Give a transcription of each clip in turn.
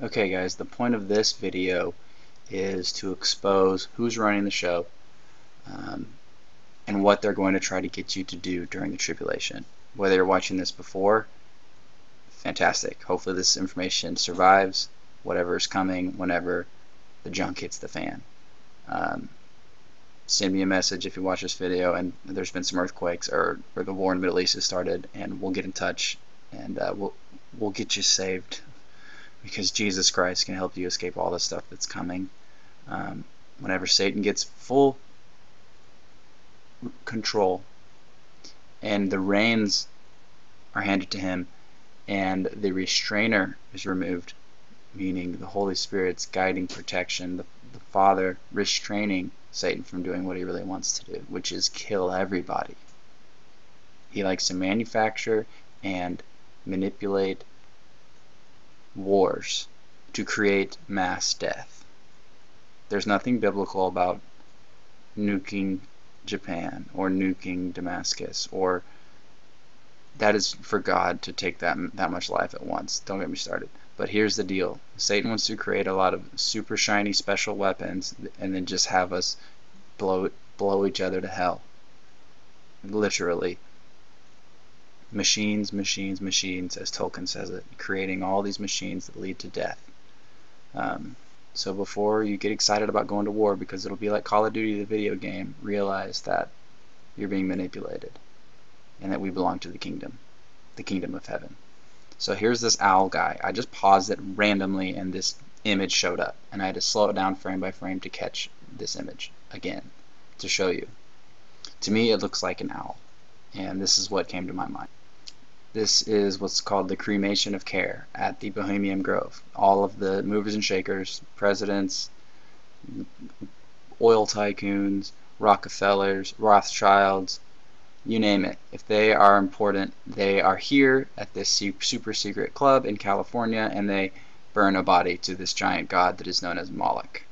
Okay guys, the point of this video is to expose who's running the show um, and what they're going to try to get you to do during the tribulation. Whether you're watching this before, fantastic. Hopefully this information survives whatever is coming whenever the junk hits the fan. Send me a message if you watch this video and there's been some earthquakes or the war in the Middle East has started, and we'll get in touch and we'll get you saved, because Jesus Christ can help you escape all the stuff that's coming. Whenever Satan gets full control and the reins are handed to him and the restrainer is removed, meaning the Holy Spirit's guiding protection, the Father restraining Satan from doing what he really wants to do, which is kill everybody. He likes to manufacture and manipulate wars to create mass death. There's nothing biblical about nuking Japan or nuking Damascus, or that is for God to take that much life at once. Don't get me started. But here's the deal. Satan wants to create a lot of super shiny special weapons and then just have us blow each other to hell. Literally. Machines, machines, machines, as Tolkien says it, creating all these machines that lead to death. So before you get excited about going to war, because it'll be like Call of Duty the video game, realize that you're being manipulated and that we belong to the kingdom of heaven. So here's this owl guy. I just paused it randomly and this image showed up, and I had to slow it down frame by frame to catch this image again to show you. To me it looks like an owl, and this is what came to my mind. This is what's called the cremation of care at the Bohemian Grove. All of the movers and shakers, presidents, oil tycoons, Rockefellers, Rothschilds, you name it. If they are important, they are here at this super secret club in California, and they burn a body to this giant god that is known as Moloch.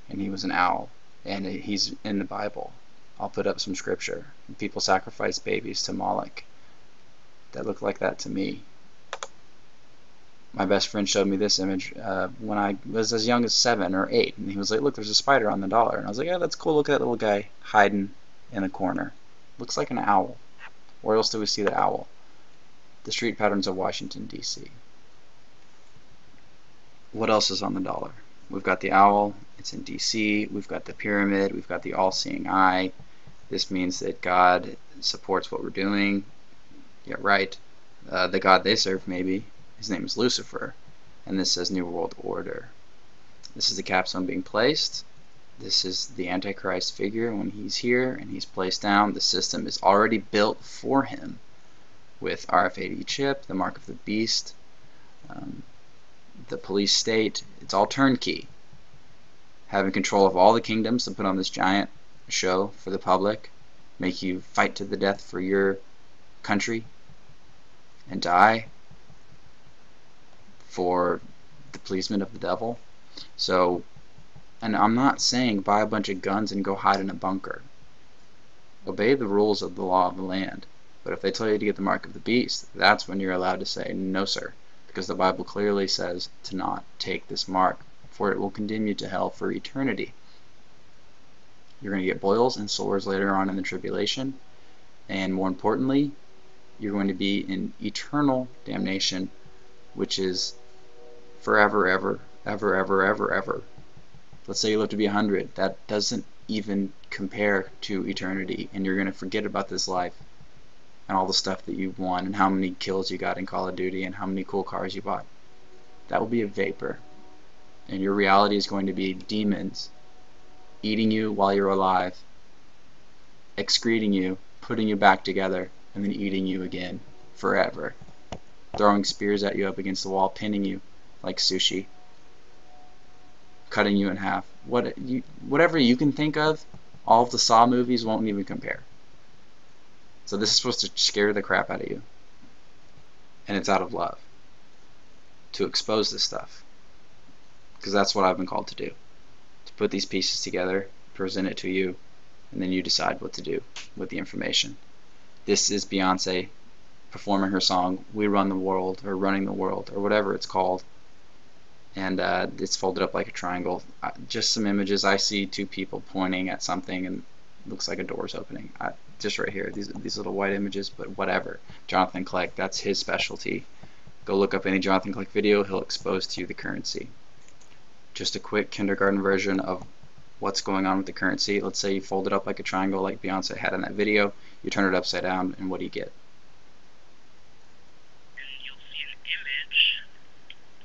And he was an owl, and he's in the Bible. I'll put up some scripture. People sacrifice babies to Moloch that look like that to me. My best friend showed me this image when I was as young as 7 or 8, and he was like, look, there's a spider on the dollar. And I was like, yeah, that's cool. Look at that little guy hiding in a corner. Looks like an owl. Where else do we see the owl? The street patterns of Washington, D.C. What else is on the dollar? We've got the owl. It's in D.C. We've got the pyramid. We've got the all-seeing eye. This means that God supports what we're doing. Yeah, right. The God they serve, maybe. His name is Lucifer. And this says New World Order. This is the capstone being placed. This is the Antichrist figure when he's here and he's placed down. The system is already built for him with RFID chip, the mark of the beast, the police state. It's all turnkey. Having control of all the kingdoms to put on this giant show for the public, make you fight to the death for your country and die for the pleasement of the devil. So, and I'm not saying buy a bunch of guns and go hide in a bunker. Obey the rules of the law of the land. But if they tell you to get the mark of the beast, that's when you're allowed to say, no sir, because the Bible clearly says to not take this mark, for it will condemn you to hell for eternity. You're going to get boils and sores later on in the tribulation, and more importantly, you're going to be in eternal damnation, which is forever, ever. Let's say you live to be 100. That doesn't even compare to eternity, and you're going to forget about this life and all the stuff that you won and how many kills you got in Call of Duty and how many cool cars you bought. That will be a vapor, and your reality is going to be demons eating you while you're alive, excreting you, putting you back together, and then eating you again forever, throwing spears at you up against the wall, pinning you like sushi, cutting you in half. Whatever you can think of, all of the Saw movies won't even compare. So this is supposed to scare the crap out of you. And it's out of love to expose this stuff, because that's what I've been called to do, to put these pieces together, present it to you, and then you decide what to do with the information. This is Beyonce performing her song We Run the World, or Running the World, or whatever it's called, and it's folded up like a triangle. Just some images. I see two people pointing at something, and it looks like a door's opening. Just right here, these little white images, but whatever. Jonathan Clegg, that's his specialty. Go look up any Jonathan Clegg video, he'll expose to you the currency. Just a quick kindergarten version of what's going on with the currency. Let's say you fold it up like a triangle like Beyonce had in that video. You turn it upside down, and what do you get? You'll see an image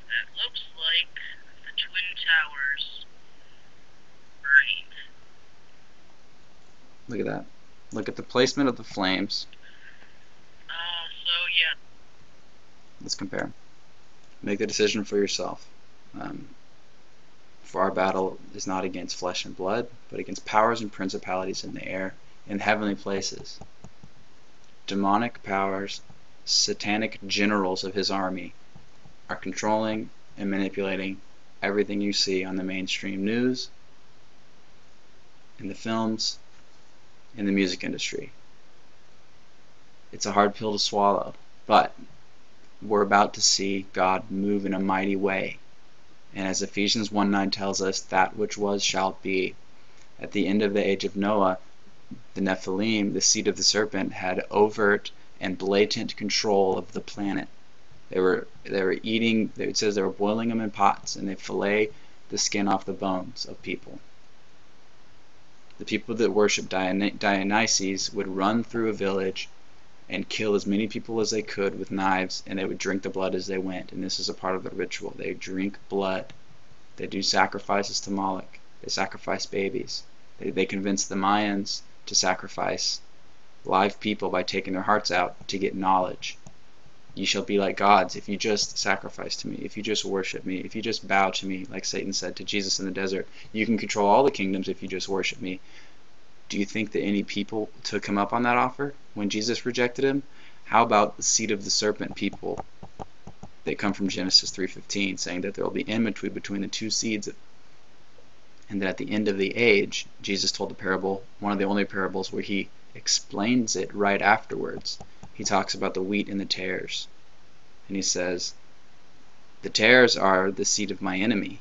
that looks like the Twin Towers burning. Look at that. Look at the placement of the flames. So yeah. Let's compare. Make the decision for yourself. For our battle is not against flesh and blood, but against powers and principalities in the air, in heavenly places. Demonic powers, satanic generals of his army, are controlling and manipulating everything you see on the mainstream news, in the films, in the music industry. It's a hard pill to swallow, but we're about to see God move in a mighty way. And as Ephesians 1:9 tells us, that which was shall be. At the end of the age of Noah, the Nephilim, the seed of the serpent, had overt and blatant control of the planet. They were eating, it says they were boiling them in pots, and they fillet the skin off the bones of people. The people that worshiped Dionysus would run through a village and kill as many people as they could with knives, and they would drink the blood as they went. And this is a part of the ritual. They drink blood. They do sacrifices to Moloch. They sacrifice babies. They convince the Mayans to sacrifice live people by taking their hearts out to get knowledge. You shall be like gods if you just sacrifice to me, if you just worship me, if you just bow to me, like Satan said to Jesus in the desert. You can control all the kingdoms if you just worship me. Do you think that any people took him up on that offer when Jesus rejected him? How about the seed of the serpent people that come from Genesis 3:15, saying that there will be enmity between the two seeds, and that at the end of the age, Jesus told the parable, one of the only parables where he explains it right afterwards. He talks about the wheat and the tares, and he says, the tares are the seed of my enemy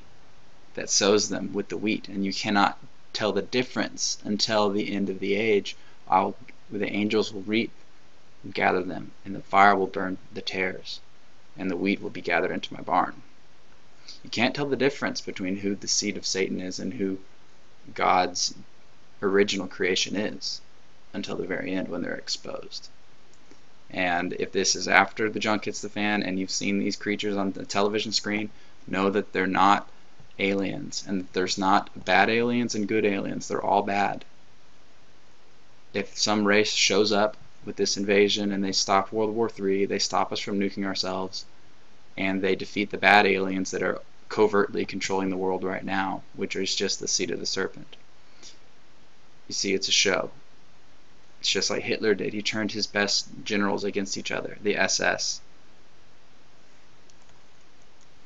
that sows them with the wheat, and you cannot tell the difference until the end of the age. The angels will reap and gather them, and the fire will burn the tares, and the wheat will be gathered into my barn. You can't tell the difference between who the seed of Satan is and who God's original creation is until the very end when they're exposed. And if this is after the junk hits the fan and you've seen these creatures on the television screen, know that they're not aliens, and there's not bad aliens and good aliens. They're all bad. If some race shows up with this invasion and they stop World War III, they stop us from nuking ourselves, and they defeat the bad aliens that are covertly controlling the world right now, which is just the seed of the serpent. You see, it's a show. It's just like Hitler did. He turned his best generals against each other, the SS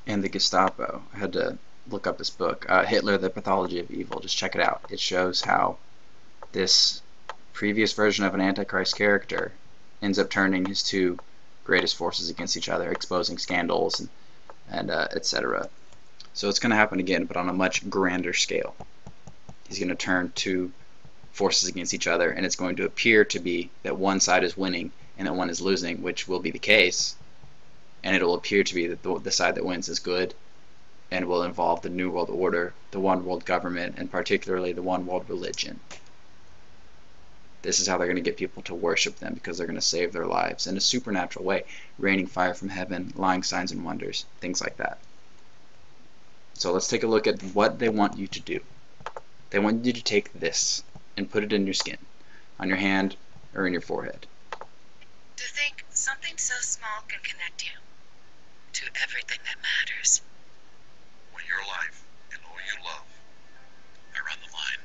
and the Gestapo. I had to look up this book, Hitler, The Pathology of Evil. Just check it out. It shows how this previous version of an Antichrist character ends up turning his two greatest forces against each other, exposing scandals and etc. So it's going to happen again, but on a much grander scale. He's going to turn two forces against each other, and it's going to appear to be that one side is winning and that one is losing, which will be the case, and it will appear to be that the side that wins is good, and will involve the New World Order, the one world government, and particularly the one world religion. This is how they're going to get people to worship them, because they're going to save their lives in a supernatural way, raining fire from heaven, lying signs and wonders, things like that. So let's take a look at what they want you to do. They want you to take this and put it in your skin, on your hand or in your forehead. To think something so small can connect you to everything that matters. When your life and all you love are on the line,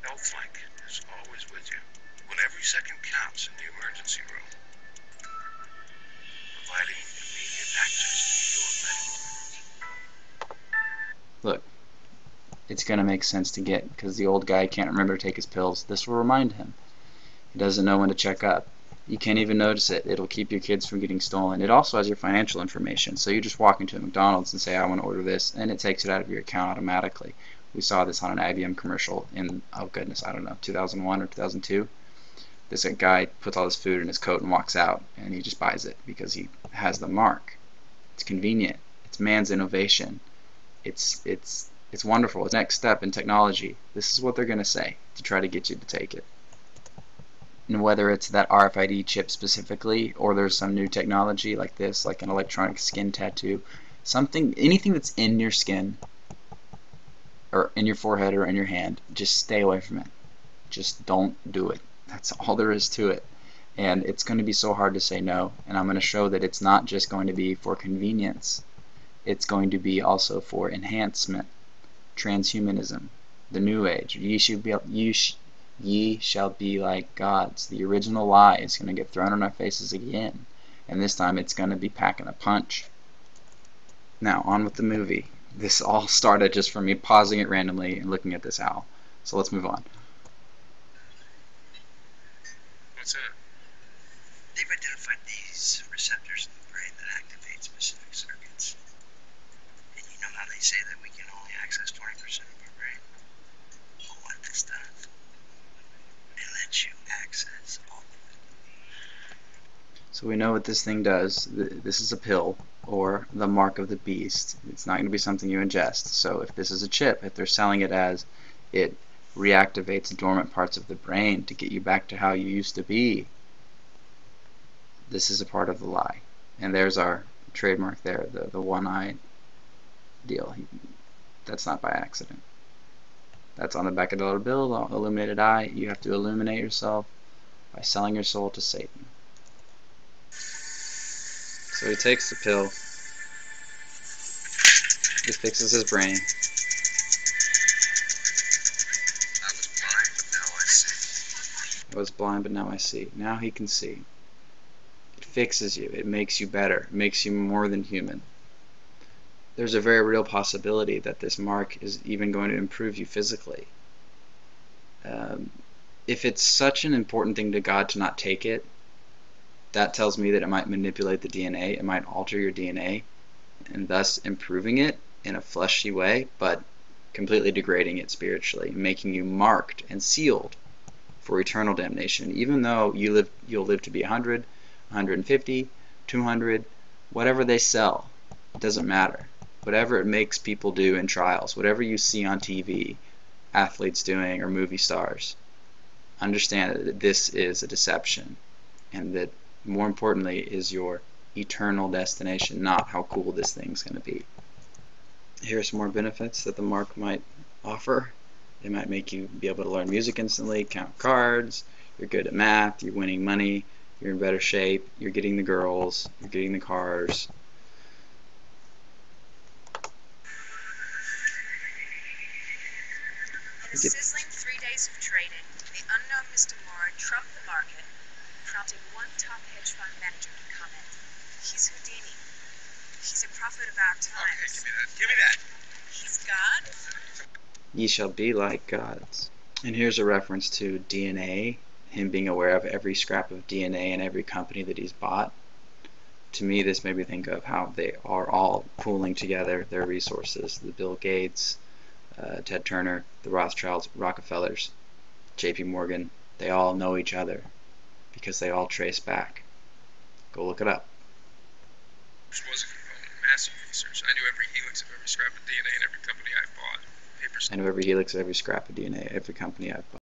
HealthLink is always with you when every second counts in the emergency room, providing immediate access to your medical needs. Look, it's going to make sense to get, because the old guy can't remember to take his pills. This will remind him. He doesn't know when to check up. You can't even notice it. It'll keep your kids from getting stolen. It also has your financial information. So you just walk into a McDonald's and say, I want to order this, and it takes it out of your account automatically. We saw this on an IBM commercial in, oh goodness, I don't know, 2001 or 2002. This guy puts all his food in his coat and walks out, and he just buys it because he has the mark. It's convenient. It's man's innovation. It's wonderful. It's the next step in technology. This is what they're going to say to try to get you to take it. And whether it's that RFID chip specifically, or there's some new technology like this, like an electronic skin tattoo, anything that's in your skin, or in your forehead or in your hand, just stay away from it. Just don't do it. That's all there is to it. And it's going to be so hard to say no. And I'm going to show that it's not just going to be for convenience. It's going to be also for enhancement. Transhumanism. The New Age. Ye shall be like gods. The original lie is going to get thrown in our faces again. And this time it's going to be packing a punch. Now, on with the movie. This all started just from me pausing it randomly and looking at this owl. So let's move on. What's that? They've identified these receptors in the brain that activate specific circuits. And you know how they say that we can only access 20% of our brain? Well, what this does, it lets you access all of it. So we know what this thing does. This is a pill, or the mark of the beast. It's not going to be something you ingest. So if this is a chip, if they're selling it as it reactivates dormant parts of the brain to get you back to how you used to be, this is a part of the lie. And there's our trademark there, the one-eyed deal. That's not by accident. That's on the back of the dollar bill, the illuminated eye. You have to illuminate yourself by selling your soul to Satan. So he takes the pill. It fixes his brain. I was blind, but now I see. Now he can see. It fixes you. It makes you better. It makes you more than human. There's a very real possibility that this mark is even going to improve you physically. If it's such an important thing to God to not take it, that tells me that it might manipulate the DNA. It might alter your DNA, and thus improving it in a fleshy way, but completely degrading it spiritually, making you marked and sealed for eternal damnation. Even though you'll live to be 100, 150, 200, whatever they sell, it doesn't matter. Whatever it makes people do in trials, whatever you see on TV, athletes doing, or movie stars, understand that this is a deception, and that more importantly is your eternal destination, not how cool this thing's going to be. Here's some more benefits that the mark might offer. It might make you be able to learn music instantly, count cards, you're good at math, you're winning money, you're in better shape, you're getting the girls, you're getting the cars. In a sizzling 3 days of trading, the unknown Mr. Moore trumped the market, prompting one top hedge fund manager to comment. He's Houdini. He's a prophet of our times. Okay, give me that. Give me that. He's God? Ye shall be like gods. And here's a reference to DNA, him being aware of every scrap of DNA in every company that he's bought. To me, this made me think of how they are all pooling together their resources. The Bill Gates, Ted Turner, the Rothschilds, Rockefellers, JP Morgan, they all know each other because they all trace back. Go look it up. Which was a massive research. I knew every helix of every scrap of DNA in every company I bought. Papers. I know every helix of every scrap of DNA, every company I've bought.